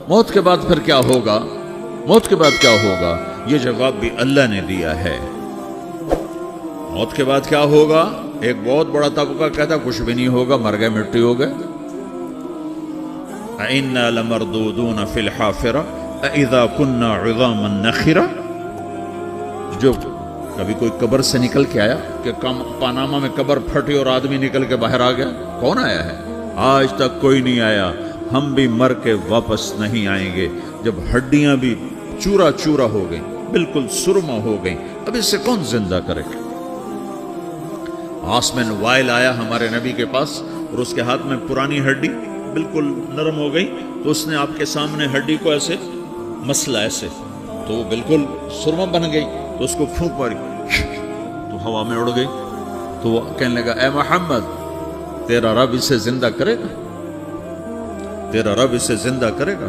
موت کے بعد پھر کیا ہوگا؟ موت کے بعد کیا ہوگا؟ یہ جواب بھی اللہ نے دیا ہے۔ موت کے بعد کیا ہوگا؟ ایک بہت بڑا طبقہ کہتا کچھ بھی نہیں ہوگا، مر گئے، مٹی ہو گئے۔ اِنَّا لَمَرْدُودُونَ فِي الْحَافِرَةِ اَإِذَا كُنَّا عِظَامًا نَخِرَةً۔ جو کبھی کوئی قبر سے نکل کے آیا کہ پاناما میں قبر پھٹی اور آدمی نکل کے باہر آ گیا؟ کون آیا ہے؟ آج تک کوئی نہیں آیا۔ ہم بھی مر کے واپس نہیں آئیں گے جب ہڈیاں بھی چورا چورا ہو گئیں، بالکل سرما ہو گئیں، اب اس سے کون زندہ کرے گا؟ آسمن وائل آیا ہمارے نبی کے پاس اور اس کے ہاتھ میں پرانی ہڈی بالکل نرم ہو گئی، تو اس نے آپ کے سامنے ہڈی کو ایسے مسلا ایسے، تو وہ بالکل سرما بن گئی، تو اس کو پھونک ماری تو ہوا میں اڑ گئی۔ تو وہ کہنے لگا اے محمد تیرا رب اسے زندہ کرے گا؟ تیرا رب اسے زندہ کرے گا؟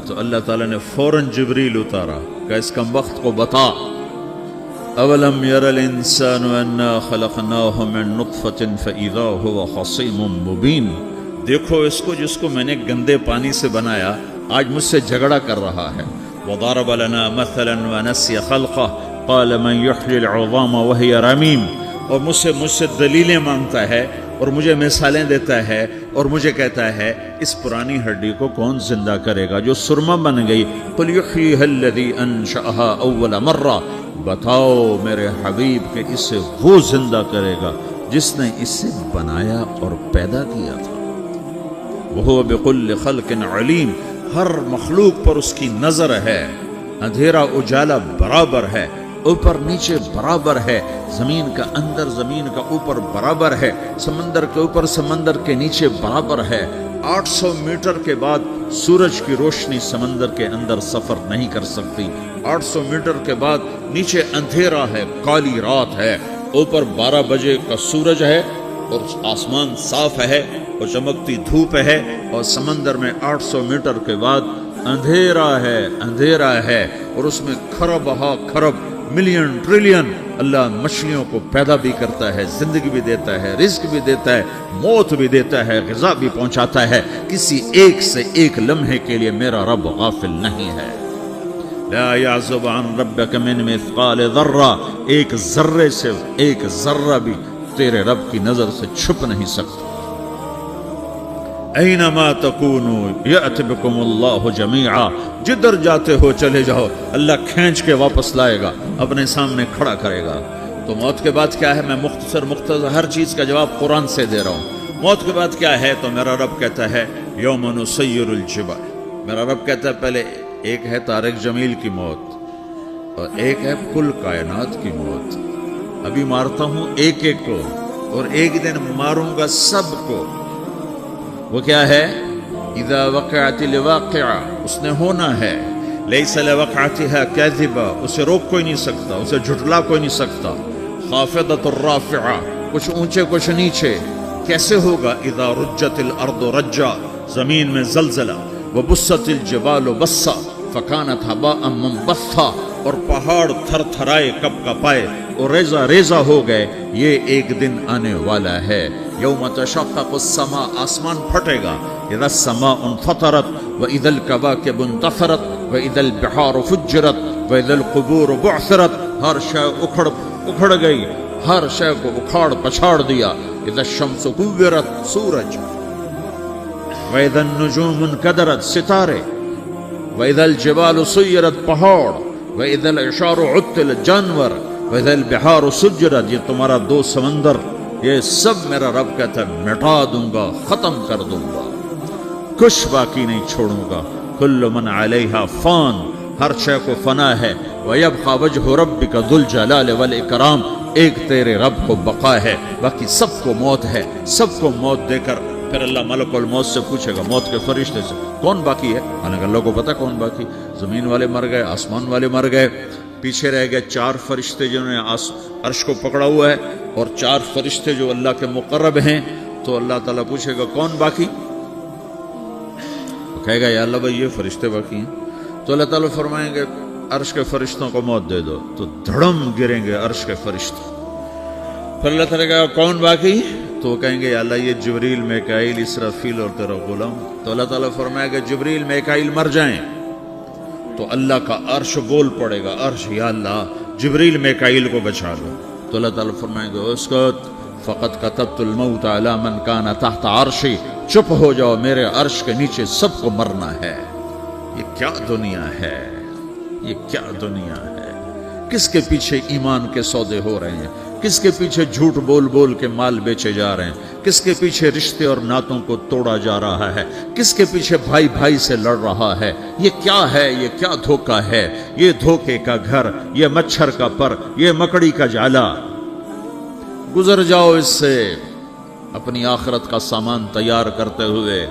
تو اللہ تعالیٰ نے فوراً جبریل اتارا کہ اس کم وقت کو بتا، اولم یر الانسان انا خلقناہ من نطفۃ فاذا هو خصیم مبین۔ دیکھو اس کو جس کو میں نے گندے پانی سے بنایا، آج مجھ سے جھگڑا کر رہا ہے۔ وضرب لنا مثلا ونسی خلقہ قال من یحیی العظام وهي رمیم، اور مجھ سے دلیلیں مانگتا ہے اور مجھے مثالیں دیتا ہے اور مجھے کہتا ہے اس پرانی ہڈی کو کون زندہ کرے گا جو سرما بن گئی؟ قل یحییها الذی انشأها اول مرہ، بتاؤ میرے حبیب کہ اسے وہ زندہ کرے گا جس نے اسے بنایا اور پیدا کیا تھا۔ وہو بکل خلق علیم، ہر مخلوق پر اس کی نظر ہے، اندھیرا اجالا برابر ہے، اوپر نیچے برابر ہے، زمین کا اندر زمین کا اوپر برابر ہے، سمندر کے اوپر سمندر کے نیچے برابر ہے۔ 800 میٹر کے بعد سورج کی روشنی سمندر کے اندر سفر نہیں کر سکتی، 800 میٹر کے بعد نیچے اندھیرا ہے، کالی رات ہے، اوپر 12 بجے کا سورج ہے اور آسمان صاف ہے اور چمکتی دھوپ ہے، اور سمندر میں 800 میٹر کے بعد اندھیرا ہے اور اس میں کھرب ہا کھرب ملین ٹریلین اللہ مچھلیوں کو پیدا بھی کرتا ہے، زندگی بھی دیتا ہے، رزق بھی دیتا ہے، موت بھی دیتا ہے، غذا بھی پہنچاتا ہے۔ کسی ایک سے ایک لمحے کے لیے میرا رب غافل نہیں ہے۔ لا يعزب عن ربك من مثقال ذرہ، ایک ذرے سے ایک ذرہ بھی تیرے رب کی نظر سے چھپ نہیں سکتا۔ اینما تکونوا یأت بکم اللہ جمیعا، جدھر جاتے ہو چلے جاؤ، اللہ کھینچ کے واپس لائے گا، اپنے سامنے کھڑا کرے گا۔ تو موت کے بعد کیا ہے؟ میں مختصر ہر چیز کا جواب قرآن سے دے رہا ہوں۔ موت کے بعد کیا ہے؟ تو میرا رب کہتا ہے یوم نسیر الجبال، میرا رب کہتا ہے پہلے ایک ہے طارق جمیل کی موت اور ایک ہے کل کائنات کی موت۔ ابھی مارتا ہوں ایک ایک کو اور ایک دن ماروں گا سب کو۔ وہ کیا ہے؟ اذا وقعت الواقعہ، اس نے ہونا ہے، لیس لوقعتها کاذبہ، اسے روک کوئی نہیں سکتا، اسے جھٹلا کوئی نہیں سکتا۔ خافضۃ الرافعہ، کچھ اونچے کچھ نیچے۔ کیسے ہوگا؟ اذا رجت الارض رجا، زمین میں زلزلہ، وبست الجبال بسا فکانت هباء منبثا، اور پہاڑ تھر تھرائے کپ کپائے اور ریزہ ریزہ ہو گئے۔ یہ ایک دن آنے والا ہے، یوم تشقق السماء، آسمان پھٹے گا، اذا السماء انفطرت واذا الكواكب انتثرت واذا البحار فجرت واذا القبور بعثرت، ہر شے اکھڑ گئی، ہر شے کو اکھاڑ پچھاڑ دیا۔ اذا الشمس كورت، سورج، واذا النجوم انكدرت، ستارے، واذا الجبال سيرت، پہاڑ، واذا العشار عطلت، جانور، واذا البحار سجرت، یہ تمہارا دو سمندر، یہ سب میرا رب کہتا ہے مٹا دوں گا، ختم کر دوں گا، کچھ باقی نہیں چھوڑوں گا۔ کل من علیہا فان، ہر شے کو فنا ہے۔ وَيَبْقَى وَجْهُ رَبِّكَ ذُو الْجَلَالِ وَالْإِكْرَامِ، ایک تیرے رب کو بقا ہے، باقی سب کو موت ہے۔ سب کو موت دے کر پھر اللہ ملک الموت سے پوچھے گا، موت کے فرشتے سے، کون باقی ہے؟ حالانکہ اللہ کو پتا کون باقی، زمین والے مر گئے، آسمان والے مر گئے، پیچھے رہ گئے 4 فرشتے جنہوں نے عرش کو پکڑا ہوا ہے اور 4 فرشتے جو اللہ کے مقرب ہیں۔ تو اللہ تعالیٰ پوچھے گا کون باقی؟ وہ کہے گا یا اللہ بھائی یہ فرشتے باقی ہیں۔ تو اللہ تعالیٰ فرمائیں گے عرش کے فرشتوں کو موت دے دو، تو دھڑم گریں گے عرش کے فرشتے، پھر اللہ تعالیٰ کہا کون باقی؟ تو وہ کہیں گے اللہ یہ جبریل میکائیل اسرافیل اور تیرا غلام. تو اللہ تعالیٰ فرمائے گا جبریل میکائیل مر جائیں تو اللہ کا عرش بول پڑے گا, عرش یا اللہ جبریل میکائیل کو بچا لو. تو اللہ تعالیٰ فرمائے گا اسکت فقط کتبت الموت علی من کان تحت عرشی, چپ ہو جاؤ میرے عرش کے نیچے سب کو مرنا ہے. یہ کیا دنیا ہے, یہ کیا دنیا ہے. کس کے پیچھے ایمان کے سودے ہو رہے ہیں, کس کے پیچھے جھوٹ بول بول کے مال بیچے جا رہے ہیں, کس کے پیچھے رشتے اور ناتوں کو توڑا جا رہا ہے, کس کے پیچھے بھائی بھائی سے لڑ رہا ہے. یہ کیا ہے, یہ کیا دھوکہ ہے, یہ دھوکے کا گھر, یہ مچھر کا پر, یہ مکڑی کا جالا. گزر جاؤ اس سے اپنی آخرت کا سامان تیار کرتے ہوئے.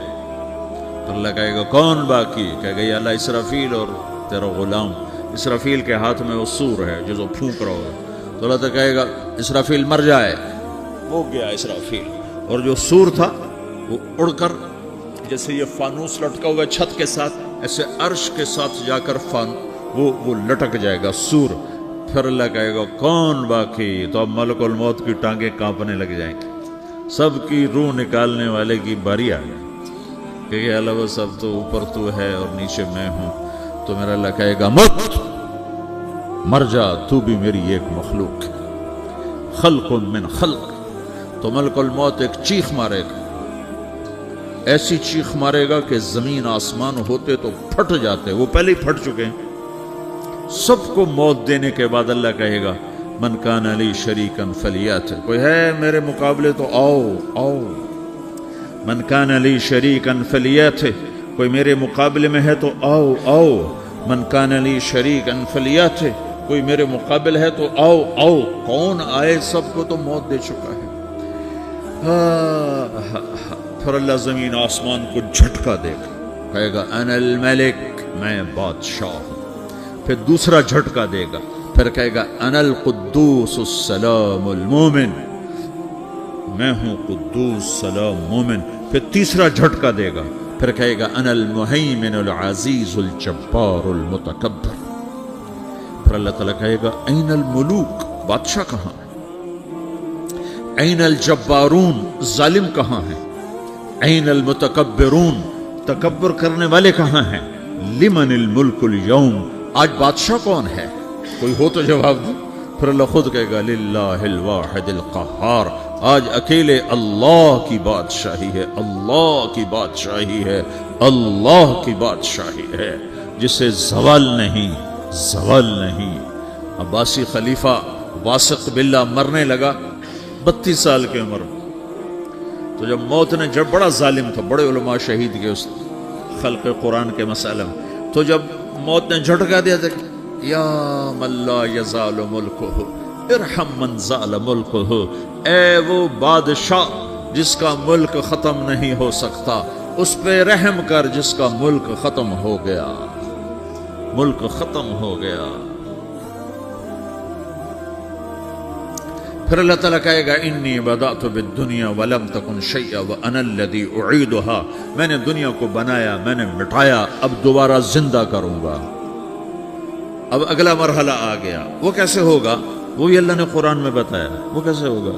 تو اللہ کہے گا کون باقی؟ کہے گا یا اللہ اسرافیل اور تیرا غلام. اسرافیل کے ہاتھ میں وہ سور ہے جو پھونک رہا ہو. تو اللہ تعالیٰ کہے گا اسرافیل مر جائے. ہو گیا اسرافیل, اور جو سور تھا وہ اڑ کر جیسے یہ فانوس لٹکا ہوا چھت کے ساتھ ایسے عرش کے ساتھ جا کر وہ لٹک جائے گا سور. پھر اللہ کہے گا کون باقی؟ تو اب ملک الموت کی ٹانگیں کانپنے لگ جائیں گی, سب کی روح نکالنے والے کی باری آ گئی کہ اللہ وہ سب تو اوپر تو ہے اور نیچے میں ہوں. تو میرا اللہ کہے گا مت, مر جا, تو بھی میری ایک مخلوق, خلق من خلق. تو ملک الموت ایک چیخ مارے گا, ایسی چیخ مارے گا کہ زمین آسمان ہوتے تو پھٹ جاتے, وہ پہلے ہی پھٹ چکے ہیں. سب کو موت دینے کے بعد اللہ کہے گا من کان علی شریکن فلیات, کوئی ہے میرے مقابلے تو آؤ آؤ. من کان علی شریکن فلیات, کوئی میرے مقابلے میں ہے تو آؤ آؤ. من کان علی شریکن فلیات, کوئی میرے مقابل ہے تو آؤ آؤ. کون آئے؟ سب کو تو موت دے چکا ہے. پھر اللہ زمین آسمان کو جھٹکا دے گا, کہے گا انا الملک, میں بادشاہ ہوں. پھر دوسرا جھٹکا دے گا, پھر کہے گا انا القدوس السلام المومن, میں ہوں قدوس سلام مومن. پھر تیسرا جھٹکا دے گا, پھر کہے گا انا المہیمن العزیز الجبار المتکبر. پھر اللہ تعالیٰ کہے گا این الملوک, بادشاہ کہاں ہے؟ این الجبارون, ظالم کہاں ہیں؟ این المتکبرون, تکبر کرنے والے کہاں ہیں؟ لمن الملک اليوم, آج بادشاہ کون ہے؟ کوئی ہو تو جواب دو. پھر اللہ خود کہے گا للہ الواحد القہار, آج اکیلے اللہ کی بادشاہی ہے, اللہ کی بادشاہی ہے, اللہ کی بادشاہی ہے جسے زوال نہیں, زوال نہیں. عباسی خلیفہ واثق باللہ مرنے لگا 32 سال کی عمر میں. تو جب موت نے, جب بڑا ظالم تھا, بڑے علماء شہید کے اس خلق قرآن کے مسئلہ میں, تو جب موت نے جھٹکا دیا تھا یا من لا یزال ملکہ ارحم من زال ملکہ, اے وہ بادشاہ جس کا ملک ختم نہیں ہو سکتا, اس پہ رحم کر جس کا ملک ختم ہو گیا, ملک ختم ہو گیا. پھر اللہ تعالیٰ کہے گا انی بدأت بالدنیا ولم تکن شیئا وانا الذی اعیدہا, میں نے دنیا کو بنایا, میں نے مٹایا, اب دوبارہ زندہ کروں گا. اب اگلا مرحلہ آ گیا, وہ کیسے ہوگا؟ وہ بھی اللہ نے قرآن میں بتایا. وہ کیسے ہوگا؟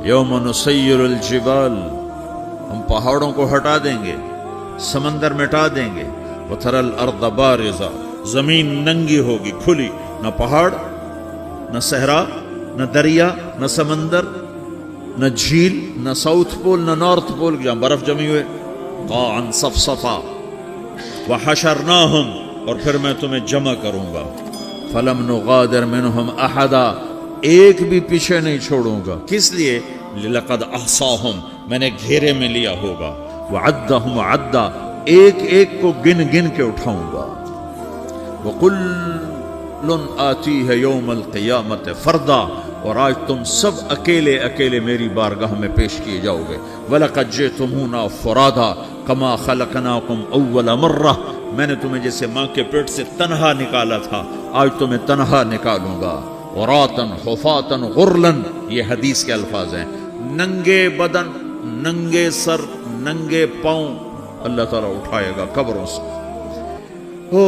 یوم نسیر الجبال, ہم پہاڑوں کو ہٹا دیں گے, سمندر مٹا دیں گے. وتری الارض بارزہ, زمین ننگی ہوگی, کھلی, نہ پہاڑ, نہ صحرا, نہ دریا, نہ سمندر, نہ جھیل, نہ ساؤتھ پول, نہ نارتھ پول جہاں برف جمی ہوئے. قاعا صفصفا وحشرناہم, اور پھر میں تمہیں جمع کروں گا. فلم نغادر منہم احدا, ایک بھی پیچھے نہیں چھوڑوں گا. کس لیے؟ لقد احصاہم, میں نے گھیرے میں لیا ہوگا. وعدہم عدا, ایک ایک کو گن گن کے اٹھاؤں گا. وَقُلٌّ آتِيهَ يَوْمَ الْقِيَامَةِ فَرْدًا, اور آج تم سب اکیلے اکیلے میری بارگاہ میں پیش کیے جاؤ گے. وَلَقَدْ جِئْتُمُونَا فُرَادًا كَمَا خَلَقْنَاكُمْ أَوَّلَ مَرَّةٍ, میں نے تمہیں جیسے ماں کے پیٹ سے تنہا نکالا تھا, آج تمہیں تنہا نکالوں گا. عُرَاةً حُفَاةً غُرْلًا, یہ حدیث کے الفاظ ہیں. ننگے بدن, ننگے سر, ننگے پاؤں اللہ تعالیٰ اٹھائے گا قبروں سے. ہو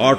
8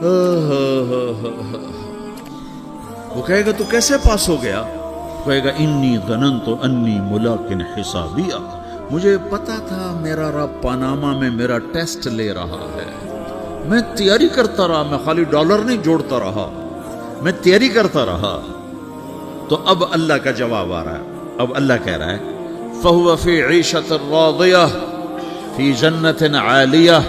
وہ کہے گا تو کیسے پاس ہو گیا؟ کہے گا انی ظننت انی ملاقن حسابیہ، مجھے پتا تھا میرا رب پاناما میں میرا ٹیسٹ لے رہا ہے، میں تیاری کرتا رہا، میں خالی ڈالر نہیں جوڑتا رہا، میں تیاری کرتا رہا۔ تو اب اللہ کا جواب آ رہا ہے، اب اللہ کہہ رہا ہے فَهُوَ فِي عِيشَةٍ رَاضِيَةٍ فِي جَنَّةٍ عَالِيَةٍ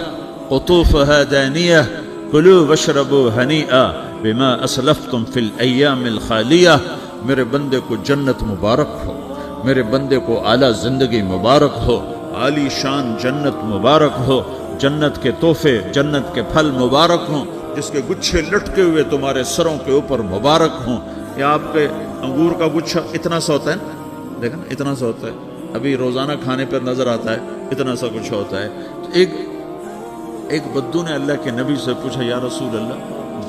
قُطُوفُهَا دَانِيَةٌ كُلُوا وَاشْرَبُوا هَنِيئًا بِمَا أَسْلَفْتُمْ فِي الْأَيَّامِ الْخَالِيَةِ، میرے بندے کو جنت مبارک ہو، میرے بندے کو اعلیٰ زندگی مبارک ہو، عالی شان جنت مبارک ہو، جنت کے تحفے، جنت کے پھل مبارک ہوں، جس کے گچھے لٹکے ہوئے تمہارے سروں کے اوپر مبارک ہوں۔ یا آپ کے انگور کا گچھا اتنا سا ہوتا ہے نا، دیکھیں اتنا سا ہوتا ہے، ابھی روزانہ کھانے پر نظر آتا ہے، اتنا سا کچھ ہوتا ہے۔ تو ایک بدو نے اللہ کے نبی سے پوچھا یا رسول اللہ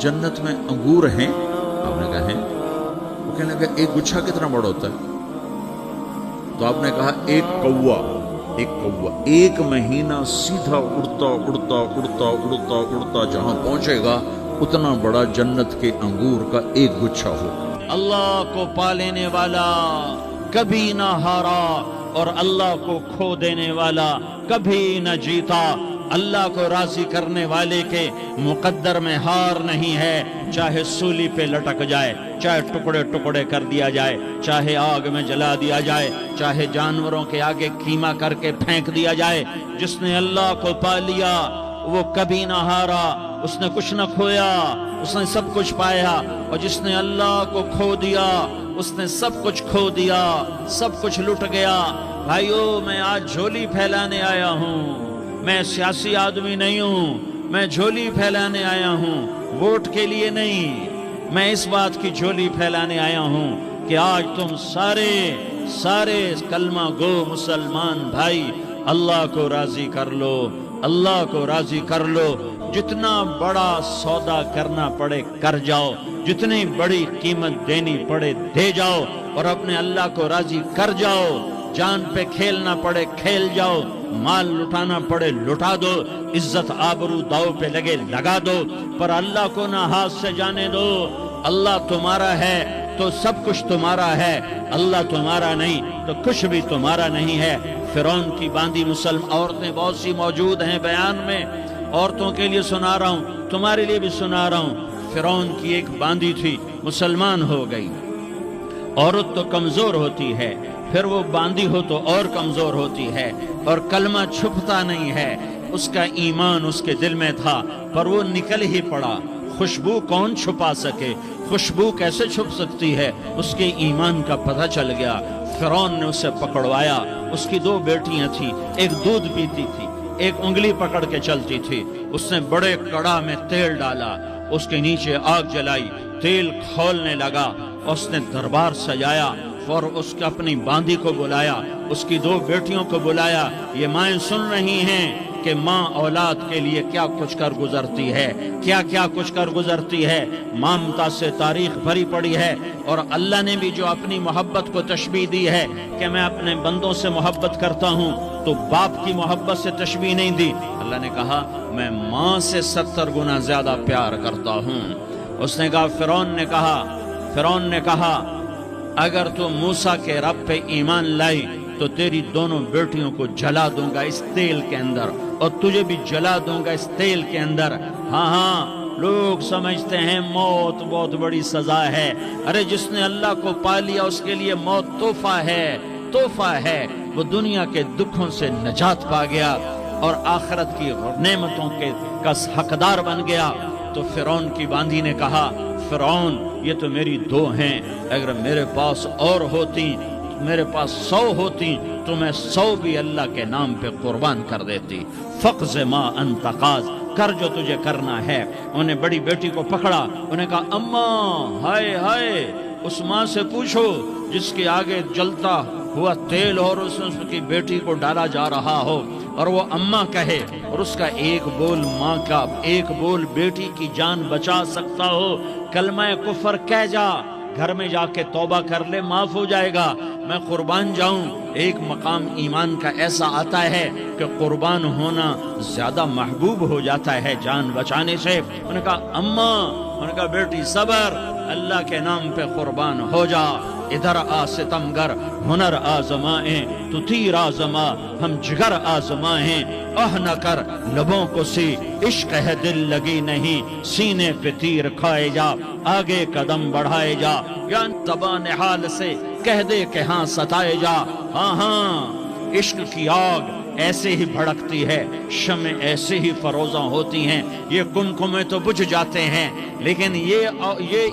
جنت میں انگور ہیں؟ آپ نے کہا ہیں۔ وہ کہنے لگا ایک گچھا کتنا بڑا ہوتا ہے؟ تو آپ نے کہا ایک کوا ایک مہینہ سیدھا اڑتا اڑتا اڑتا اڑتا اڑتا جہاں پہنچے گا اتنا بڑا جنت کے انگور کا ایک گچھا ہوگا۔ اللہ کو پا لینے والا کبھی نہ ہارا اور اللہ کو کھو دینے والا کبھی نہ جیتا۔ اللہ کو راضی کرنے والے کے مقدر میں ہار نہیں ہے، چاہے سولی پہ لٹک جائے، چاہے ٹکڑے ٹکڑے کر دیا جائے، چاہے آگ میں جلا دیا جائے، چاہے جانوروں کے آگے کیما کر کے پھینک دیا جائے۔ جس نے اللہ کو پا لیا وہ کبھی نہ ہارا، اس نے کچھ نہ کھویا، اس نے سب کچھ پایا۔ اور جس نے اللہ کو کھو دیا اس نے سب کچھ کھو دیا، سب کچھ لٹ گیا۔ بھائیو میں آج جھولی پھیلانے آیا ہوں، میں سیاسی آدمی نہیں ہوں، میں جھولی پھیلانے آیا ہوں، ووٹ کے لیے نہیں۔ میں اس بات کی جھولی پھیلانے آیا ہوں کہ آج تم سارے کلمہ گو مسلمان بھائی اللہ کو راضی کر لو، اللہ کو راضی کر لو۔ جتنا بڑا سودا کرنا پڑے کر جاؤ، جتنی بڑی قیمت دینی پڑے دے جاؤ، اور اپنے اللہ کو راضی کر جاؤ۔ جان پہ کھیلنا پڑے کھیل جاؤ، مال لٹانا پڑے لٹا دو، عزت آبرو داؤ پہ لگے لگا دو، پر اللہ کو نہ ہاتھ سے جانے دو۔ اللہ تمہارا ہے تو سب کچھ تمہارا ہے، اللہ تمہارا نہیں تو کچھ بھی تمہارا نہیں ہے۔ فرعون کی باندھی مسلم عورتیں بہت سی موجود ہیں بیان میں، عورتوں کے لیے سنا رہا ہوں، تمہارے لیے بھی سنا رہا ہوں۔ فرعون کی ایک باندھی تھی، مسلمان ہو گئی۔ عورت تو کمزور ہوتی ہے، پھر وہ باندھی ہو تو اور کمزور ہوتی ہے، اور کلمہ چھپتا نہیں ہے۔ اس کا ایمان اس کے دل میں تھا پر وہ نکل ہی پڑا۔ خوشبو کون چھپا سکے؟ خوشبو کیسے چھپ سکتی ہے؟ اس کے ایمان کا پتہ چل گیا۔ فرعون نے اسے پکڑوایا۔ اس کی 2 بیٹیاں تھیں، ایک دودھ پیتی تھی، ایک انگلی پکڑ کے چلتی تھی۔ اس نے بڑے کڑا میں تیل ڈالا، اس کے نیچے آگ جلائی، تیل کھولنے لگا، اس نے دربار سجایا اور اس کے اپنی باندھی کو بلایا، اس کی 2 بیٹیوں کو بلایا۔ یہ مائیں سن رہی ہیں کہ ماں اولاد کے لیے کیا کچھ کر گزرتی ہے، کیا کچھ کر گزرتی ہے۔ مامتا سے تاریخ بھری پڑی ہے، اور اللہ نے بھی جو اپنی محبت کو تشبیہ دی ہے کہ میں اپنے بندوں سے محبت کرتا ہوں، تو باپ کی محبت سے تشبیہ نہیں دی۔ اللہ نے کہا میں ماں سے 70 گنا زیادہ پیار کرتا ہوں۔ اس نے کہا فرعون نے کہا اگر تو موسیٰ کے رب پہ ایمان لائی تو تیری دونوں بیٹیوں کو جلا دوں گا اس تیل کے اندر، اور تجھے بھی جلا دوں گا اس تیل کے اندر۔ ہاں لوگ سمجھتے ہیں موت بہت بڑی سزا ہے۔ ارے جس نے اللہ کو پا لیا اس کے لیے موت تحفہ ہے۔ وہ دنیا کے دکھوں سے نجات پا گیا اور آخرت کی نعمتوں کا حقدار بن گیا۔ تو فرعون کی باندھی نے کہا فرعون یہ تو میری 2 ہیں، اگر میرے پاس اور ہوتی، میرے پاس 100 ہوتی تو میں 100 بھی اللہ کے نام پہ قربان کر دیتی۔ فقض ما انت قاض، کر جو تجھے کرنا ہے۔ انہیں بڑی بیٹی کو پکڑا، انہیں کہا اماں ہائے اس ماں سے پوچھو جس کے آگے جلتا ہوا تیل اور اس کی بیٹی کو ڈالا جا رہا ہو، اور وہ اماں کہے، اور اس کا ایک بول ماں کا، ایک بول بیٹی کی جان بچا سکتا ہو۔ کلمہ کفر کہہ جا، گھر میں جا کے توبہ کر لے، معاف ہو جائے گا۔ میں قربان جاؤں۔ ایک مقام ایمان کا ایسا آتا ہے کہ قربان ہونا زیادہ محبوب ہو جاتا ہے جان بچانے سے۔ انہوں نے کہا اماں، انہوں نے کہا بیٹی صبر، اللہ کے نام پہ قربان ہو جا۔ ادھر آ ستمگر، ہنر آزمائیں تو تیر آزما، ہم جگر آزمائیں اہ نہ کر لبوں کو سی، عشق ہے دل لگی نہیں، سینے پہ تیر کھائے جا، آگے قدم بڑھائے جا، یا تباہ حال سے کہہ دے کہ ہاں ستائے جا۔ ہاں ہاں، عشق کی آگ ایسے ہی بھڑکتی ہے، شمع ایسے ہی فروزاں ہوتی ہیں، یہ کمکمے تو بجھ جاتے ہیں، لیکن یہ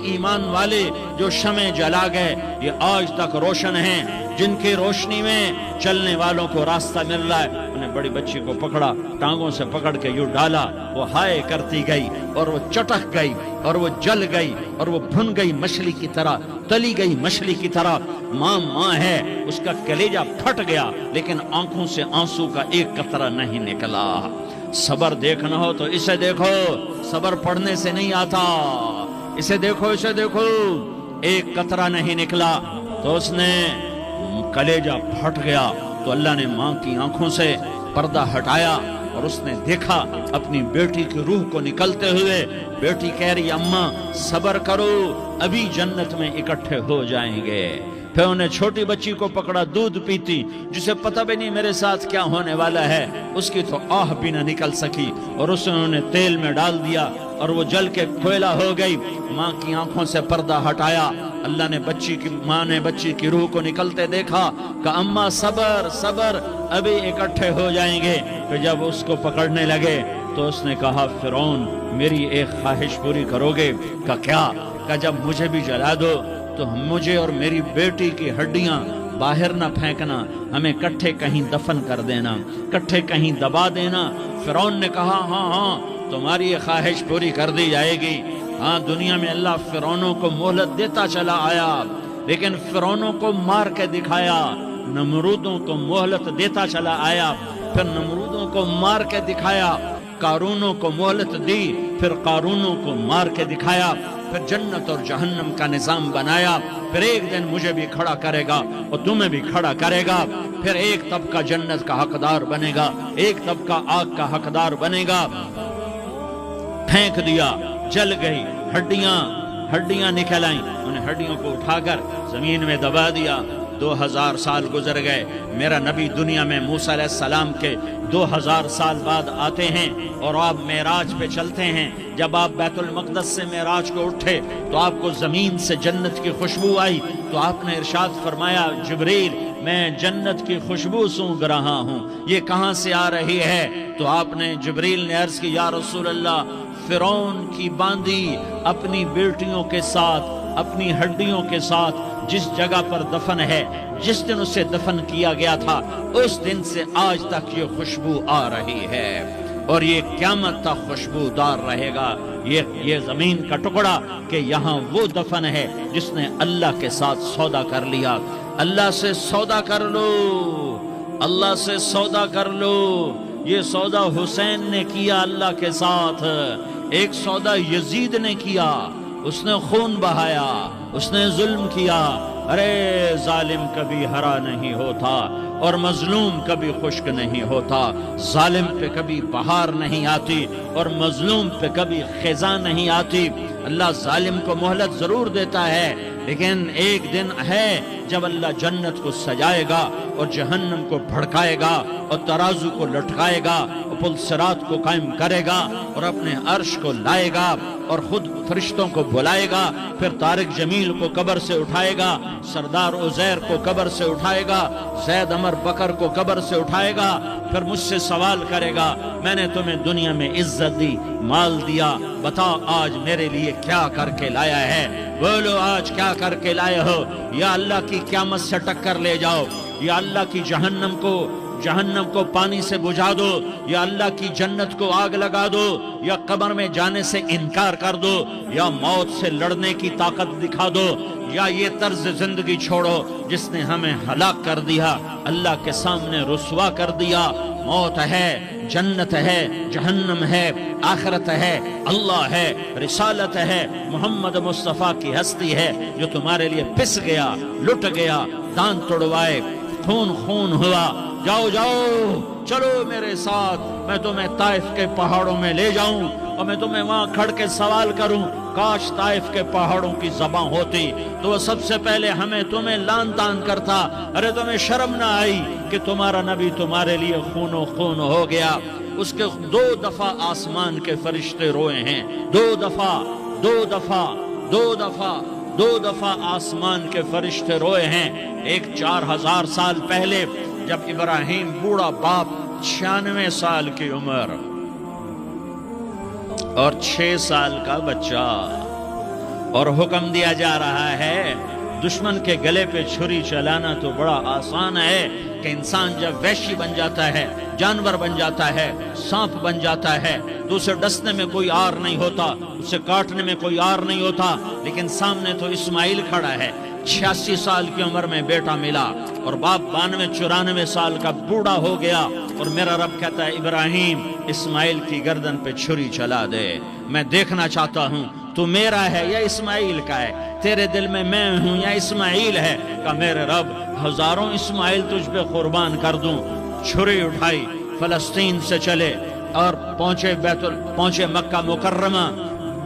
ایمان والے جو شمع جلا گئے یہ آج تک روشن ہیں، جن کی روشنی میں چلنے والوں کو راستہ مل رہا ہے۔ انہیں بڑی بچی کو پکڑا، ٹانگوں سے پکڑ کے یوں ڈالا، وہ ہائے کرتی گئی اور وہ چٹک گئی اور وہ جل گئی اور وہ بھن گئی مچھلی کی طرح، تلی گئی مچھلی کی طرح۔ ماں ماں ہے، اس کا کلیجہ پھٹ گیا لیکن آنکھوں سے آنسو کا ایک قطرہ نہیں نکلا۔ صبر دیکھنا ہو تو اسے دیکھو، صبر پڑھنے سے نہیں آتا، اسے دیکھو، اسے دیکھو۔ ایک قطرہ نہیں نکلا تو اس نے کلیجہ پھٹ گیا، تو اللہ نے ماں کی آنکھوں سے پردہ ہٹایا اور اس نے دیکھا اپنی بیٹی کی روح کو نکلتے ہوئے۔ بیٹی کہہ رہی اماں صبر کرو، ابھی جنت میں اکٹھے ہو جائیں گے۔ پھر انہیں چھوٹی بچی کو پکڑا، دودھ پیتی، جسے پتہ بھی نہیں میرے ساتھ کیا ہونے والا ہے، اس کی تو آہ بھی نہ نکل سکی، اور اس نے انہیں تیل میں ڈال دیا اور وہ جل کے کوئلہ ہو گئی۔ ماں کی آنکھوں سے پردہ ہٹایا، اللہ نے ماں نے بچی کی روح کو نکلتے دیکھا کہ اماں صبر صبر، ابھی اکٹھے ہو جائیں گے۔ پھر جب اس کو پکڑنے لگے تو اس نے کہا فرعون میری ایک خواہش پوری کرو گے؟ کہ کیا؟ کہ جب مجھے بھی جلا دو تو مجھے اور میری بیٹی کی ہڈیاں باہر نہ پھینکنا، ہمیں کٹھے کہیں دفن کر دینا، کٹھے کہیں دبا دینا۔ فرعون نے کہا ہاں ہاں تمہاری یہ خواہش پوری کر دی جائے گی۔ ہاں، دنیا میں اللہ فرعونوں کو مہلت دیتا چلا آیا، لیکن فرعونوں کو مار کے دکھایا۔ نمرودوں کو مہلت دیتا چلا آیا، پھر نمرودوں کو مار کے دکھایا۔ قارونوں کو مہلت دی، پھر قارونوں کو مار کے دکھایا۔ پھر جنت اور جہنم کا نظام بنایا۔ پھر ایک دن مجھے بھی کھڑا کرے گا اور تمہیں بھی کھڑا کرے گا۔ پھر ایک طبقہ جنت کا حقدار بنے گا، ایک طبقہ آگ کا حقدار بنے گا۔ پھینک دیا، جل گئی، ہڈیاں نکل آئیں، انہیں ہڈیوں کو اٹھا کر زمین میں دبا دیا۔ 2000 سال گزر گئے، میرا نبی دنیا میں موسیٰ علیہ السلام کے 2000 سال بعد آتے ہیں اور آپ معراج پہ چلتے ہیں۔ جب آپ بیت المقدس سے معراج کو اٹھے تو آپ کو زمین سے جنت کی خوشبو آئی، تو آپ نے ارشاد فرمایا جبریل میں جنت کی خوشبو سونگھ رہا ہوں، یہ کہاں سے آ رہی ہے؟ تو آپ نے جبریل نے عرض کی یا رسول اللہ، فرعون کی باندی اپنی بیٹیوں کے ساتھ، اپنی ہڈیوں کے ساتھ جس جگہ پر دفن ہے، جس دن اسے دفن کیا گیا تھا، اس دن سے آج تک یہ خوشبو آ رہی ہے اور یہ قیامت تک خوشبودار رہے گا۔ یہ زمین کا ٹکڑا کہ یہاں وہ دفن ہے جس نے اللہ کے ساتھ سودا کر لیا۔ اللہ سے سودا کر لو، اللہ سے سودا کر لو۔ یہ سودا حسین نے کیا اللہ کے ساتھ، ایک سودا یزید نے کیا، اس نے خون بہایا، اس نے ظلم کیا۔ ارے ظالم کبھی ہرا نہیں ہوتا اور مظلوم کبھی خشک نہیں ہوتا، ظالم پہ کبھی بہار نہیں آتی اور مظلوم پہ کبھی خزاں نہیں آتی۔ اللہ ظالم کو مہلت ضرور دیتا ہے، لیکن ایک دن ہے جب اللہ جنت کو سجائے گا اور جہنم کو بھڑکائے گا اور ترازو کو لٹکائے گا اور پل صراط کو قائم کرے گا اور اپنے عرش کو لائے گا اور خود فرشتوں کو بلائے گا۔ پھر طارق جمیل کو قبر سے اٹھائے گا، سردار عزیر کو قبر سے اٹھائے گا، زید عمر بکر کو قبر سے اٹھائے گا۔ پھر مجھ سے سوال کرے گا میں نے تمہیں دنیا میں عزت دی، مال دیا، بتا آج میرے لیے کیا کر کے لایا ہے؟ بولو آج کیا کر کے لائے ہو؟ یا اللہ کی قیامت سے ٹکر لے جاؤ، یا اللہ کی جہنم کو پانی سے بجھا دو، یا اللہ کی جنت کو آگ لگا دو، یا قبر میں جانے سے انکار کر دو، یا موت سے لڑنے کی طاقت دکھا دو، یا یہ طرز زندگی چھوڑو جس نے ہمیں ہلاک کر دیا، اللہ کے سامنے رسوا کر دیا۔ موت ہے، جنت ہے، جہنم ہے، آخرت ہے، اللہ ہے، رسالت ہے، محمد مصطفیٰ کی ہستی ہے جو تمہارے لیے پس گیا، لٹ گیا، دان توڑوائے، خون خون ہوا۔ جاؤ جاؤ، چلو میرے ساتھ، میں تمہیں طائف کے پہاڑوں میں لے جاؤں اور میں تمہیں وہاں کھڑ کے سوال کروں۔ کاش طائف کے پہاڑوں کی زبان ہوتی تو وہ سب سے پہلے ہمیں تمہیں لان تان کرتا۔ ارے تمہیں شرم نہ آئی کہ تمہارا نبی تمہارے لیے خون و خون ہو گیا؟ اس کے 2 دفعہ آسمان کے فرشتے روئے ہیں، 2 دفعہ آسمان کے فرشتے روئے ہیں۔ ایک 4000 سال پہلے جب ابراہیم بوڑھا باپ، 96 سال کی عمر اور 6 سال کا بچہ، اور حکم دیا جا رہا ہے دشمن کے گلے پہ چھری چلانا تو بڑا آسان ہے کہ انسان جب وحشی بن جاتا ہے، جانور بن جاتا ہے، سانپ بن جاتا ہے تو اسے ڈسنے میں کوئی آر نہیں ہوتا، اسے کاٹنے میں کوئی آر نہیں ہوتا، لیکن سامنے تو اسماعیل کھڑا ہے، 86 سال کی عمر میں بیٹا ملا اور باپ 92-94 سال کا بوڑھا ہو گیا، اور میرا رب کہتا ہے ابراہیم اسماعیل کی گردن پہ چھری چلا دے، میں دیکھنا چاہتا ہوں تو میرا ہے یا اسماعیل کا ہے، تیرے دل میں میں ہوں یا اسماعیل ہے؟ کہ میرے رب ہزاروں اسماعیل تجھ پہ قربان کر دوں۔ چھری اٹھائی، فلسطین سے چلے اور پہنچے مکہ مکرمہ،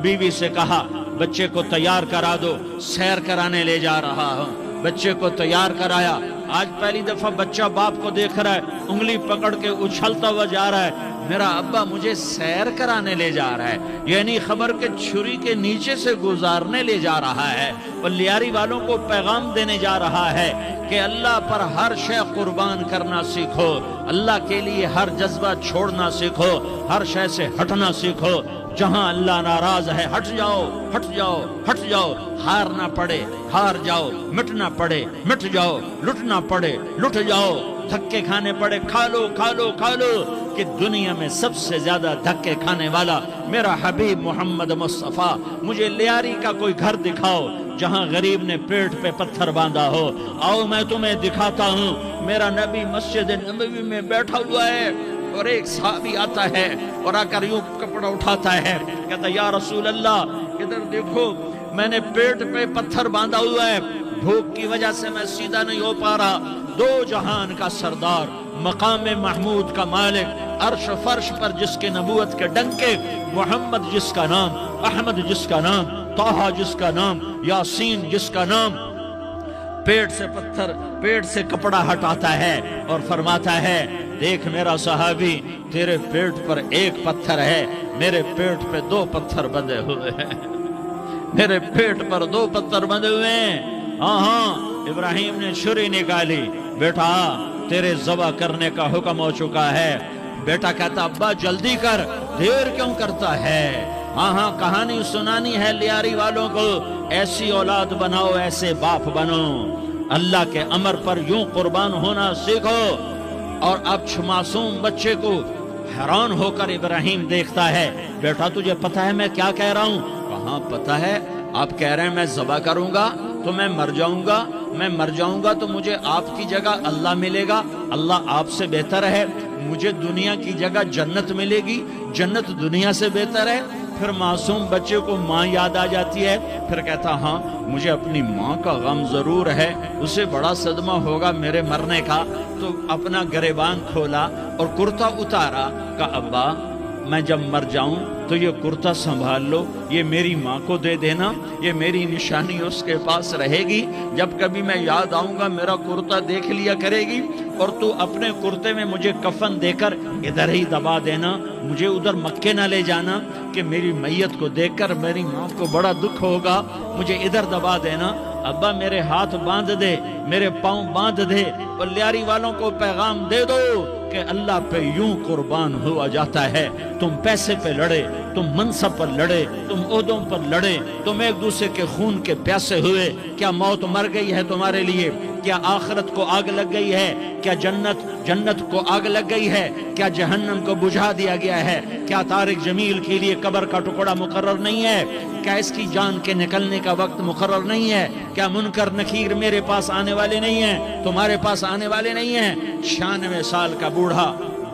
بیوی سے کہا بچے کو تیار کرا دو، سیر کرانے لے جا رہا ہوں، بچے کو تیار کرایا۔ آج پہلی دفعہ بچہ باپ کو دیکھ رہا ہے، انگلی پکڑ کے اچھلتا ہوا جا رہا ہے، میرا ابا مجھے سیر کرانے لے جا رہا ہے، یعنی خبر کے چھری کے نیچے سے گزارنے لے جا رہا ہے، اور لیاری والوں کو پیغام دینے جا رہا ہے کہ اللہ پر ہر شے قربان کرنا سیکھو، اللہ کے لیے ہر جذبہ چھوڑنا سیکھو، ہر شے سے ہٹنا سیکھو، جہاں اللہ ناراض ہے ہٹ جاؤ، ہٹ جاؤ، ہٹ جاؤ، ہارنا پڑے ہار جاؤ، مٹنا پڑے مٹ جاؤ، لٹنا پڑے لٹ جاؤ، دھکے کھانے پڑے کھا لو کھا لو کھا لو، کہ دنیا میں سب سے زیادہ دھکے کھانے والا میرا حبیب محمد مصطفیٰ، مجھے لیاری کا کوئی گھر دکھاؤ جہاں غریب نے پیٹ پہ پتھر باندھا ہو، آؤ میں تمہیں دکھاتا ہوں۔ میرا نبی مسجد نبوی میں بیٹھا ہوا ہے اور ایک صحابی آتا ہے اور آ کر یوں کپڑا اٹھاتا ہے، کہتا یا رسول اللہ ادھر دیکھو، میں نے پیٹ پہ پتھر باندھا ہوا ہے، بھوک کی وجہ سے میں سیدھا نہیں ہو پا رہا۔ 2 جہان کا سردار، مقام محمود کا مالک، عرش فرش پر جس کے نبوت کے ڈنکے، محمد جس کا نام، احمد جس کا نام، طٰہٰ جس کا نام، یاسین جس کا نام، پیٹ سے کپڑا ہٹاتا ہے اور فرماتا ہے دیکھ میرا صحابی، تیرے پیٹ پر 1 پتھر ہے، میرے پیٹ پہ 2 پتھر بندھے ہوئے ہیں، میرے پیٹ پر 2 پتھر بندھے ہوئے ہیں۔ ہاں ابراہیم نے چھری نکالی، بیٹا تیرے ذبح کرنے کا حکم ہو چکا ہے۔ بیٹا کہتا ابا جلدی کر، دیر کیوں کرتا ہے؟ ہاں کہانی سنانی ہے لیاری والوں کو، ایسی اولاد بناؤ، ایسے باپ بنو، اللہ کے امر پر یوں قربان ہونا سیکھو۔ اور اب معصوم بچے کو حیران ہو کر ابراہیم دیکھتا ہے، بیٹا تجھے پتا ہے میں کیا کہہ رہا ہوں؟ کہاں پتا ہے، آپ کہہ رہے ہیں میں ذبح کروں گا تو میں مر جاؤں گا، میں مر جاؤں گا تو مجھے آپ کی جگہ اللہ ملے گا، اللہ آپ سے بہتر ہے، مجھے دنیا کی جگہ جنت ملے گی، جنت دنیا سے بہتر ہے۔ پھر معصوم بچے کو ماں یاد آ جاتی ہے، پھر کہتا ہاں مجھے اپنی ماں کا غم ضرور ہے، اسے بڑا صدمہ ہوگا میرے مرنے کا۔ تو اپنا گریبان کھولا اور کرتا اتارا، کہ ابا میں جب مر جاؤں تو یہ کرتا سنبھال لو، یہ میری ماں کو دے دینا، یہ میری نشانی اس کے پاس رہے گی، جب کبھی میں یاد آؤں گا میرا کرتا دیکھ لیا کرے گی، اور تو اپنے کرتے میں مجھے کفن دے کر ادھر ہی دبا دینا، مجھے ادھر مکے نہ لے جانا کہ میری میت کو دیکھ کر میری ماں کو بڑا دکھ ہوگا، مجھے ادھر دبا دینا۔ ابا میرے ہاتھ باندھ دے، میرے پاؤں باندھ دے، اور لیاری والوں کو پیغام دے دو کہ اللہ پہ یوں قربان ہوا جاتا ہے۔ تم پیسے پہ لڑے، تم منصب پر لڑے، تم عہدوں پر لڑے، تم ایک دوسرے کے خون کے پیاسے ہوئے، کیا موت مر گئی ہے تمہارے لیے؟ کیا آخرت کو آگ لگ گئی ہے؟ کیا جنت کو آگ لگ گئی ہے؟ کیا جہنم کو بجھا دیا گیا ہے؟ کیا طارق جمیل کے لیے قبر کا ٹکڑا مقرر نہیں ہے؟ کیا اس کی جان کے نکلنے کا وقت مقرر نہیں ہے؟ کیا منکر نکیر میرے پاس آنے والے نہیں ہیں، تمہارے پاس آنے والے نہیں ہیں؟ 96 سال کا بوڑھا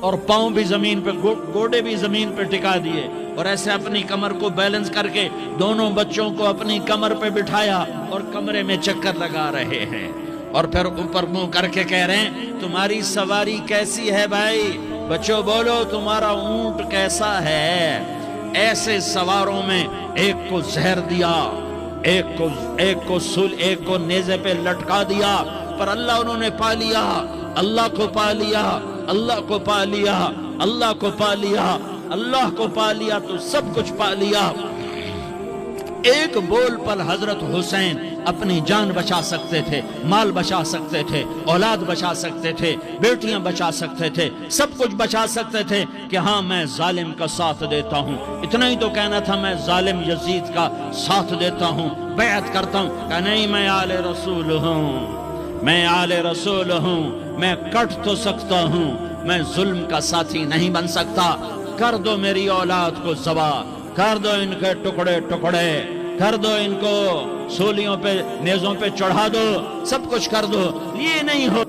اور پاؤں بھی زمین پہ، گوڑے بھی زمین پہ ٹکا دیے، اور ایسے اپنی کمر کو بیلنس کر کے دونوں بچوں کو اپنی کمر پہ بٹھایا اور کمرے میں چکر لگا رہے ہیں، اور پھر اوپر منہ کر کے کہہ رہے ہیں تمہاری سواری کیسی ہے بھائی؟ بچوں بولو تمہارا اونٹ کیسا ہے؟ ایسے سواروں میں ایک کو زہر دیا، ایک کو نیزے پہ لٹکا دیا، پر اللہ انہوں نے پا لیا، اللہ کو پا لیا، اللہ کو پا لیا، اللہ کو پا لیا، اللہ کو پا لیا تو سب کچھ پا لیا۔ ایک بول پر حضرت حسین اپنی جان بچا سکتے تھے، مال بچا سکتے تھے، اولاد بچا سکتے تھے، بیٹیاں بچا سکتے تھے، سب کچھ بچا سکتے تھے کہ ہاں میں ظالم کا ساتھ دیتا ہوں۔ اتنا ہی تو کہنا تھا میں ظالم یزید کا ساتھ دیتا ہوں، بیعت کرتا ہوں، کہ نہیں میں آل رسول ہوں، میں آل رسول ہوں، میں کٹ تو سکتا ہوں، میں ظلم کا ساتھی نہیں بن سکتا، کر دو میری اولاد کو ذبح، کر دو ان کے ٹکڑے ٹکڑے، کر دو ان کو سولیوں پہ نیزوں پہ چڑھا دو، سب کچھ کر دو، یہ نہیں ہو